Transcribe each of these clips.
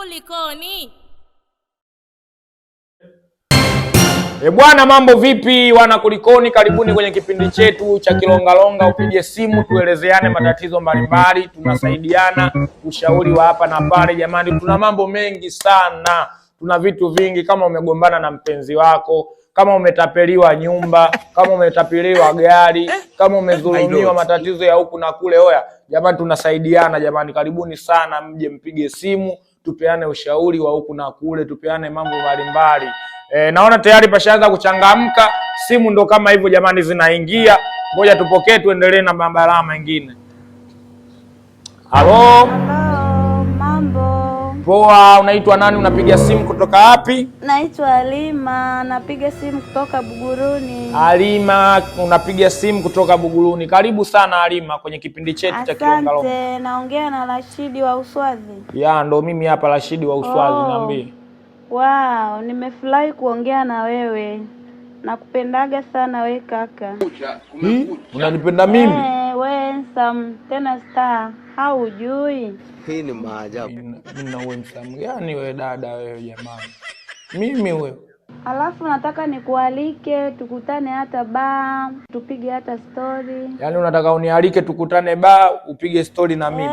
kulikoni? Bwana, mambo vipi wana kulikoni? Karibuni kwenye kipindi chetu cha Kilongalonga. Upige simu tuelezeane matatizo mbalimbali, tunasaidiana ushauri wa hapa na pale. Jamani, tuna mambo mengi sana, tuna vitu vingi. Kama umegombana na mpenzi wako, kama umetapeliwa nyumba, kama umetapeliwa gari, kama umedhulumiwa, matatizo ya huku na kule, oya jamani, tunasaidiana jamani. Karibuni sana, mje mpige simu tupeane ushauri wa huku na kule, tupeane mambo mbalimbali. Naona tayari pashaanza kuchangamka, simu ndo kama hivyo jamani zinaingia. Ngoja tupokee tuendelee na mabalaa mengine. Halo, mambo. Poa, unaitwa nani? Unapiga simu kutoka wapi? Naitwa Alima, napiga simu kutoka Buguruni. Alima, unapiga simu kutoka Buguruni. Karibu sana Alima kwenye kipindi chetu cha Kilongalonga. Asante, naongea na Rashidi wa Uswazi. Ya, ndo mimi hapa Rashidi wa Uswazi. Niambie. Wow, nimefurahi kuongea na wewe. Nakupendaga sana we kaka. Unanipenda mimi? We handsome, tena star. Haujui? Hii ni maajabu. Mimi na wewe msamu. Yaani wewe dada wewe jamani. Mimi wewe. Alafu nataka nikualike tukutane hata bar, tupige hata story. Yaani unataka unialike tukutane bar upige story na mimi?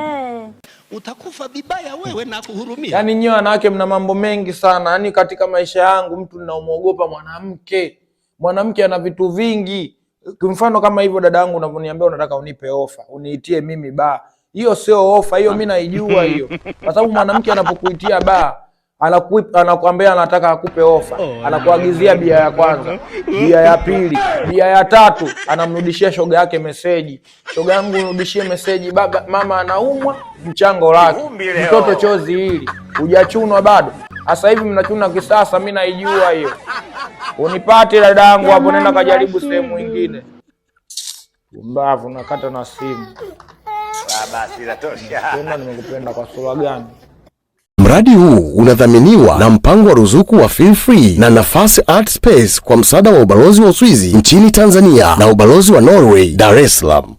Utakufa vibaya wewe na kuhurumia. Yaani nyewe wanawake mna mambo mengi sana. Yaani katika maisha yangu mtu ninaomuogopa mwanamke. Mwanamke ana vitu vingi. Kwa mfano kama hivyo dada yangu unavyoniambia unataka unipe ofa, uniitie mimi bar. Hiyo sio ofa, hiyo mimi naijua hiyo. Kwa sababu mwanamke anapokuitia bar, anakuambia anataka akupe ofa. Anakuagizia bia ya kwanza, bia ya pili, bia ya tatu, anamrudishia shoga yake meseji. Shoga yangu nirudishie meseji, baba mama anaumwa, mchango lake. Mtoto chozi hili, hujachunwa bado. Sasa hivi mnachuna kisasa, mimi naijua hiyo. Unipate dada yangu hapo, nenda kajaribu sehemu nyingine. Mbavu nakata na simu. Basi inatosha. Tena nimekupenda kwa sura gani? Mradi huu unadhaminiwa na mpango wa ruzuku wa Feel Free na Nafasi Art Space kwa msaada wa ubalozi wa Uswizi nchini Tanzania na ubalozi wa Norway Dar es Salaam.